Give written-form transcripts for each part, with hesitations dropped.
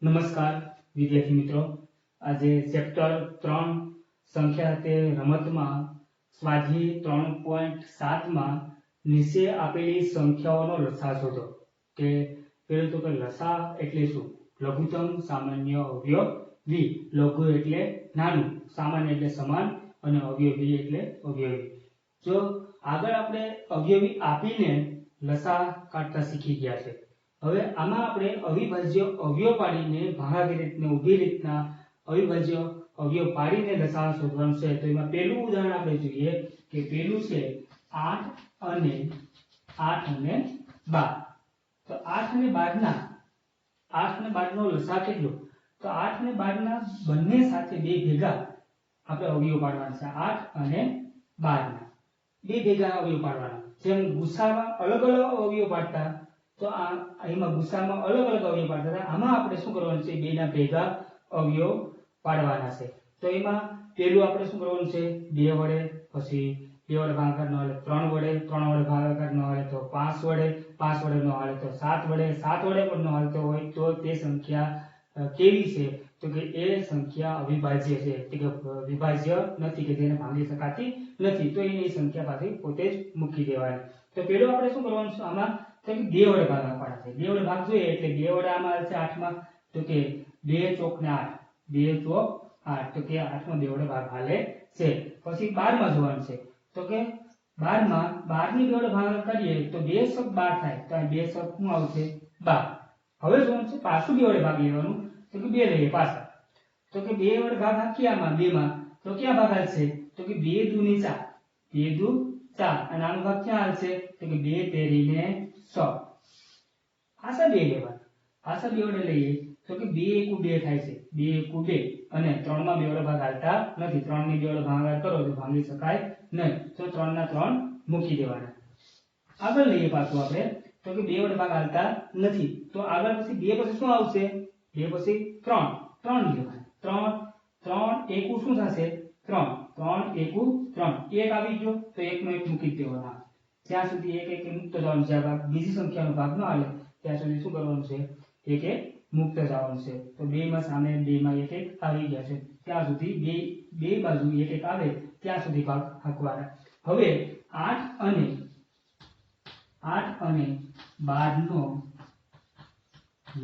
નમસ્કાર વિદ્યાર્થી મિત્રો, આજે ચેપ્ટર 3 સંખ્યા તે રમતમાં સ્વાધ્યાય 3.7 માં નીચે આપેલી સંખ્યાઓનો લસા શોધો. કે પેલું તો કે લસા એટલે શું? લઘુત્તમ સામાન્ય અવયવી. લઘુ એટલે નાનું, સામાન્ય એટલે સમાન અને અવયવી એટલે અવયવી. જો આગળ આપણે અવયવી આપીને લસા કાઢતા શીખી ગયા છે. હવે આમાં આપણે અવિભાજ્ય અવયવ પાડીને ભાગાકાર રીતને ઊભી રીતના અવિભાજ્ય અવયવ પાડીને લસા શોધવાનું છે. તો એમાં પહેલું ઉદાહરણ આપણે જોઈએ કે પહેલું છે 8 અને 12. તો 8 અને 12 નો લસા કેટલો? તો 8 અને 12 ના બંને સાથે બે ભેગા આપણે અવયવ પાડવાના છે. 8 અને 12 ના બે ભેગા અવયવ પાડવાના. જેમ ગુસામાં અલગ અલગ અવયવ પાડતા, તો એમાં ગુસામાં અલગ અલગ અવયવ પાડતા હતા, આમાં આપણે શું કરવાનું છે? બેના ભેગા અવયવ પાડવાના છે. તો એમાં પહેલું આપણે શું કરવાનું છે? 2 વડે, પછી 2 વડે ભાગાકાર ન હાલે 3 વડે, 3 વડે ભાગાકાર ન હાલે તો 5 વડે, 5 વડે ન હાલે તો 7 વડે, 7 વડે પણ ન હાલતો હોય તો તે સંખ્યા કેવી છે? તો કે એ સંખ્યા અવિભાજ્ય છે, એટલે કે વિભાજ્ય નથી, કે જેને ભાંગી શકાતી નથી. તો એની સંખ્યા પાછી પોતે જ મૂકી દેવાની. તો પહેલું આપણે શું કરવાનું છે? આમાં તો કે 2 વડે ભાગાકાર છે. 2 વડે ભાગ જોઈએ એટલે 2 વડે આમાં છે 8 માં, તો કે 2 ચોક ને 8, 2 ચોક 8, તો કે 8 માં 2 વડે ભાગ હાલે છે. પછી 12 માં જોવાનું છે. તો કે 12 માં 12 ની 2 વડે ભાગાકાર કરીએ તો 2 સબ 12 થાય. તો આ 2 સબ શું આવશે? 12. હવે જોવાનું છે પાછું 2 વડે ભાગ લેવાનું. તો કે 2 લઈએ પાછા. તો કે 2 વડે ભાગ હાકીએ આમાં 2 માં, તો ક્યાં ભાગ હાલશે? તો કે 2 દુ ની 4, 2 દુ 4, અને આનો ભાગ ક્યાં હાલશે? તો કે 2 તેરી ને 6. પાછા 2 લેવાના. પાછા 2 વડે લઈએ તો કે 2 એકુ 2 થાય છે, 2 એકુ 2, અને 3 માં 2 વડે ભાગ હાલતા નથી. 3 ની 2 વડે ભાગાકાર કરો તો ભાંગી શકાય નહીં, તો 3 ના 3 મૂકી દેવાના. આગળ લઈએ પાછું આપણે, તો કે 2 વડે ભાગ હાલતા નથી, તો આગળ પછી 2 પછી શું આવશે? 2 પછી 3, 3 લેવાના. 3 એકુ શું થશે? 3, 3 એકુ 3, 1 આવી ગયો તો 1 નો 1 મૂકી દેવાના. જ્યાં સુધી 1 1 મુક્ત જવાનું છે, આ બીજી સંખ્યાનો ભાગ ન હાલે ત્યાં સુધી શું કરવાનું છે? 1 1 મુક્ત જવાનું છે. તો 2 માં સામે 2 માં 1 1 આવી ગયા છે, ત્યાં સુધી બે બાજુ 1 1 આવે ત્યાં સુધી ભાગ હાંકવાના. હવે 8 અને 12 નો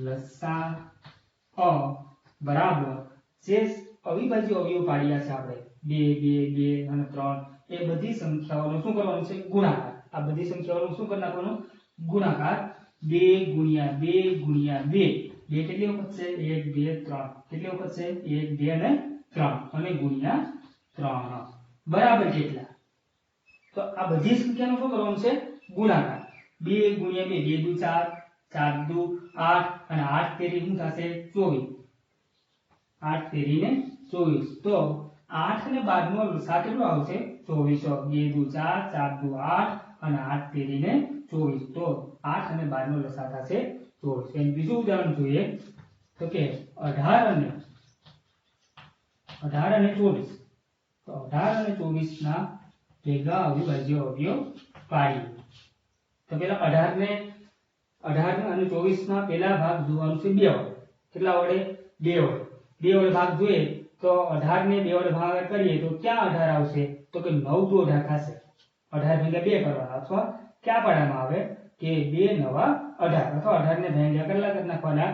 લસા બરાબર જે અવિભાજ્ય અવયવ પાડ્યા છે આપણે 2 2 2 અને 3, એ બધી સંખ્યાઓનો શું કરવાનું છે? ગુણાકાર. આ બધી સંખ્યાઓનો શું કરી નાખવાનો? ગુણાકાર. 2 ગુણ્યા 2 ગુણ્યા 2, 2 કેટલી વખત છે? 1 2 3, કેટલી વખત છે? 1 2 અને 3, અને ગુણ્યા 3 બરાબર કેટલા? તો આ બધી સંખ્યાનો શું કરવાનું છે? ગુણાકાર. 2 ગુણ્યા 2, 2 દુ 4, 4 દુ 8, અને 8 તેરી શું થશે? 24. 8 તેરી ને 24. તો 8 અને 12 નો લસા કેટલો આવશે? 24. 2 દુ 4, 4 દુ 8, અને 8 તેરી ને 24. તો 8 અને 12 નો લસા થશે 24. એનું બીજું ઉદાહરણ જોઈએ તો કે 18 અને 24. તો 18 અને 24 ના ભેગા અવિભાજ્ય અવયવ પાડીએ. તો પેલા 18 અને 24 ના પેલા ભાગ જોવાનું છે 2 વડે. કેટલા વડે? 2 વડે. 2 વડે ભાગ જોઈએ તો 18 ને 2 વડે ભાગાકાર કરીએ તો ક્યાં 18 આવશે? તો કે 9 દુ 18 થશે. 18 ભાગ્યા 2 કરવાના, અથવા ક્યાં પાડવામાં આવે કે 2 નવા 18, અથવા 18 ને ભાગ્યા કેટલા કરી નાખવાના?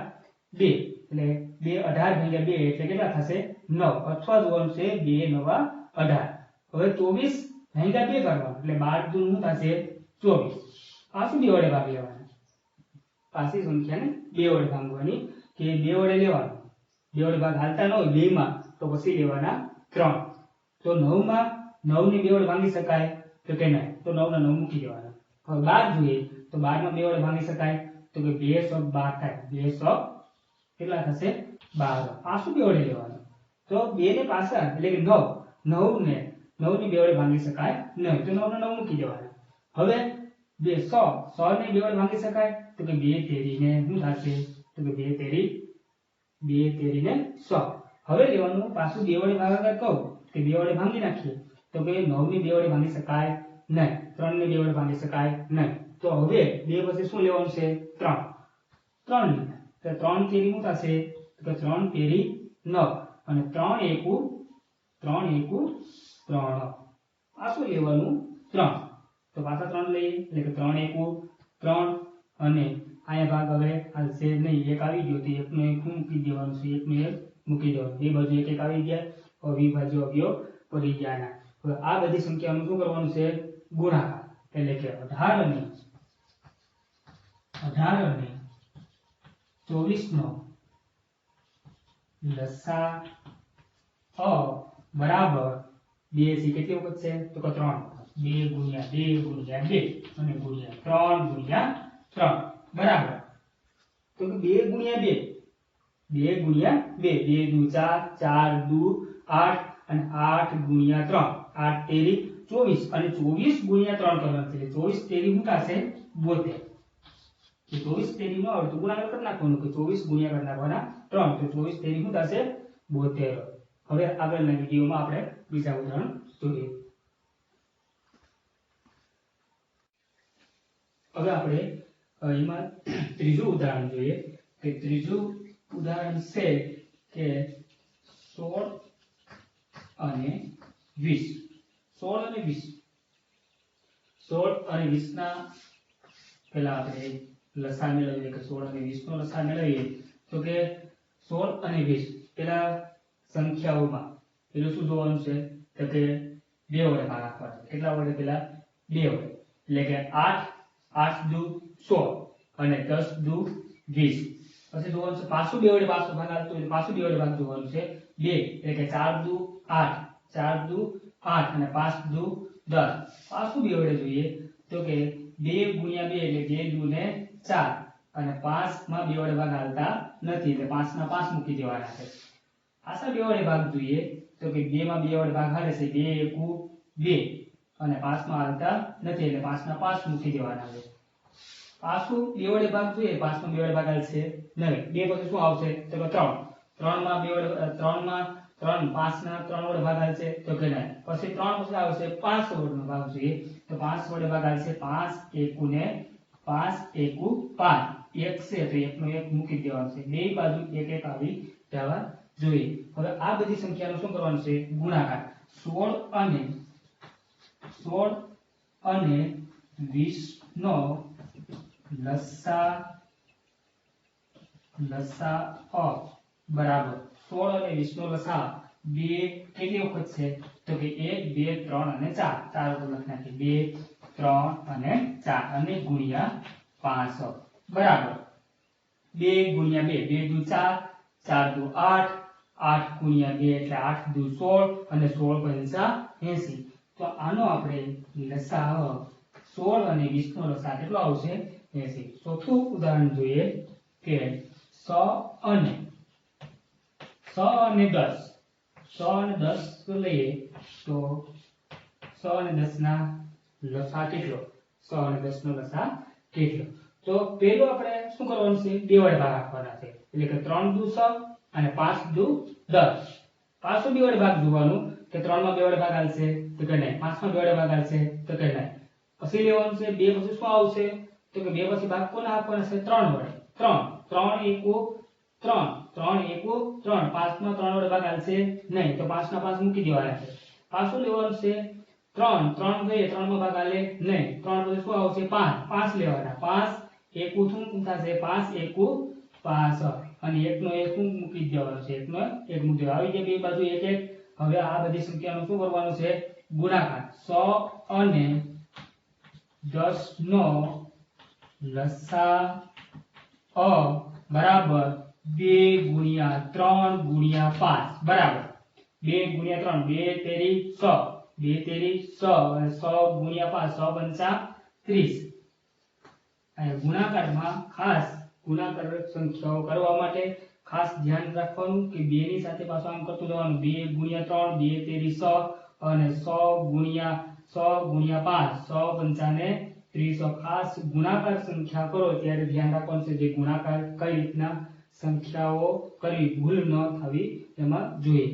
2. એટલે 2 18 ભાગ્યા 2 એટલે કેટલા થશે? 9, અથવા જોવાનું છે 2 નવા 18. હવે 24 ભાગ્યા 2 કરવાનું, એટલે 12 દુ શું થશે? 24. પાછું 2 વડે ભાગ લેવાના. પાછી સંખ્યાને 2 વડે ભાગવાની, કે 2 વડે લેવાનું. 2 વડે ભાગ હાલતા ન હોય 2 માં, તો પછી લેવાના 3. તો 9 માં 9 ને 2 વડે ભાગી શકાય? તો કે નહીં, તો 9 ના 9 મૂકી દેવાના. હવે 12 જોઈએ તો 12 માં 2 વડે ભાગી શકાય? તો કે 2 સબ 12 થાય. 2 સબ કેટલા થશે? 12. પાછું 2 વડે લેવાનું. તો 2 ને પાછા એટલે કે 9, 9 ને 2 વડે ભાગી શકાય નહીં, તો 9 ના 9 મૂકી દેવાના. હવે 100 ને 2 વડે ભાગી શકાય? તો કે 2 તેરી ને શું થશે? તો કે 2 તેરી ને 100. હવે લેવાનું પાછું 2 વડે ભાગાકાર કહું કે 2 વડે ભાગી નાખીએ તો કે 9 ને 2 વડે ભાગી શકાય નહીં, 3 ને 2 વડે ભાગી શકાય નહીં. તો હવે 2 પછી શું લેવાનું છે? 3 લીધા. તો 3 તેરી શું થશે? તો 3 તેરી 9 અને 3 એકુ 3 પાછું લેવાનું 3 તો પાછા 3 લઈએ એટલે કે 3 એકુ 3 અને અહીંયા ભાગ હવે આ છે નહીં એક આવી ગયો તો એકનો એક મૂકી દેવાનું છે એકનો એક મૂકી દેવાનું બે બાજુ એક એક આવી ગયા અવિભાજ્ય અવયવ પડી ગયા હવે આ બધી સંખ્યાનું શું કરવાનું છે ગુણાકાર એટલે કે 18 અને 24 નો લસા અ બરાબર 2 છે કેટલી વખત છે તો કે 3 2 ગુણ્યા 2 ગુણ્યા 2 અને ગુણ્યા 3 ગુણ્યા 3 બરાબર તો કે 2 ગુણ્યા 2 2 ગુણ્યા 2 2 દુ 4 4 દુ 8 અને 8 ગુણ્યા 3 8 તેરી 24 અને 24 ગુણ્યા 3 કરવાનું છે 24 તેરી શું થશે 72 તો 24 તેરી નો અર્થ ગુણાકાર કરી નાખવાનું કે 24 ગુણ્યા કરી નાખવાના 3 તો 24 તેરી શું થશે 72 હવે આગળના વિડિયોમાં આપણે બીજા ઉદાહરણ જોઈએ હવે આપણે એમાં ત્રીજું ઉદાહરણ જોઈએ કે ત્રીજું ઉદાહરણ છે કે 16 અને 20 16 અને 20 16 અને 20 ના પહેલા આપણે લસા મેળવીએ કે 16 અને 20 નો લસા મેળવીએ તો કે 16 અને 20 પેલા સંખ્યાઓમાં પેલું શું જોવાનું છે તો કે 2 વડે ભાગ આપવાનો કેટલા વડે પેલા 2 વડે એટલે કે 8 8 દુ 16 અને 10 દુ 20 પછી જોવાનું છે પાછું 2 વડે પાછું ભાગ આવતો એટલે પાછું 2 વડે ભાગ જોવાનું છે 2 એટલે કે 4 દુ 8 4 દુ 8 અને 5 દુ 10 પાછું 2 વડે જોઈએ તો કે 2 ગુણ્યા 2 એટલે 2 દુ ને 4 અને 5 માં 2 વડે ભાગ આવતા નથી એટલે 5 ના 5 મૂકી દેવાના છે પાછા 2 વડે ભાગ જોઈએ તો કે 2 માં 2 વડે ભાગ હાલે છે 2 એકુ 2 અને 5 માં આવતા નથી એટલે 5 ના 5 મૂકી દેવાના છે પાછું 2 વડે ભાગ જોઈએ 5 માં 2 વડે ભાગ આવશે નહીં 2 પછી શું આવશે તો કે 3 3 માં 2 વડે 3 માં 3 5 ના 3 વડે ભાગ આવશે તો કે નહીં પછી 3 પછી આવશે 5 વડે ભાગ જોઈએ તો 5 વડે ભાગ આવશે 5 એકુ ને 5 એકુ 5 એક છે તો એકનો એક મૂકી દેવાનો છે બે બાજુ એક એક આવી જવા જોઈએ હવે આ બધી સંખ્યાનો શું કરવાનું છે ગુણાકાર 16 અને 20 નો લસા અ બરાબર 16 અને 20 નો લસા બે કેટલી વખત છે તો કે 1 2 3 અને 4 ચાર વખત લખી નાખીએ 2 3 અને 4 અને ગુણ્યા 5 બરાબર 2 ગુણ્યા 2 2 દુ 4 4 દુ 8 8 ગુણ્યા 2 એટલે 8 દુ 16 અને 16 પંચા 80 તો આનો આપણે લસા 16 અને 20 નો લસા કેટલો આવશે 80 ચોથું ઉદાહરણ જોઈએ કે 100 અને 10 100 અને 10 લઈએ તો 100 અને 10 ના લસા કેટલો 100 અને 10 નો લસા કેટલો તો પેલો આપણે શું કરવાનું છે બે વડે ભાગ આપવાના છે એટલે કે 3 દુ 6 અને 5 દુ 10 પાછું બે વડે ભાગ જોવાનું કે 3 માં બે વડે ભાગ આવશે તો કે નહીં 5 માં બે વડે ભાગ આવશે તો કે નહીં પછી લેવાનું છે બે પછી શું આવશે તો કે બે પછી ભાગ કોને આપવાના છે 3 વડે 3 એકુ 3 3 એકુ 3 5 માં 3 વડે ભાગ આવશે નહીં તો 5 ના 5 મૂકી દેવાના છે પાછું લેવાનું છે 3 ગઈએ 3 માં ભાગ આલે નહીં 3 પછી શું આવશે 5 લેવાના 5 એકુ શું થશે 5 એકુ 5 અને એકનો એક મૂકી દેવાનો છે એકનો એક મૂકી દેવાનો આવી જાય બે બાજુ એક એક હવે આ બધી સંખ્યાનો શું કરવાનું છે ગુણાકાર 100 અને 10 નો લસા અ બરાબર 2 ગુણ્યા 3 ગુણ્યા 5 બરાબર 2 ગુણ્યા 3 2 તેરી 6 2 તેરી 6 અને 100 ગુણ્યા 5 100 પંચા 30 અને ગુણાકારમાં ખાસ ગુણાકાર સંખ્યાઓ કરવા માટે ખાસ ધ્યાન રાખવાનું કે 2 ની સાથે પાછું આમ કરતું જવાનું 2 ગુણ્યા 3 2 તેરી 100 અને 100 ગુણ્યા 5 100 પંચાને 30 ખાસ ગુણાકાર સંખ્યા કરો ત્યારે ધ્યાન રાખવાનું છે જે ગુણાકાર કઈ રીતના સંખ્યાઓ કરવી ભૂલ ન થવી એમાં જોઈએ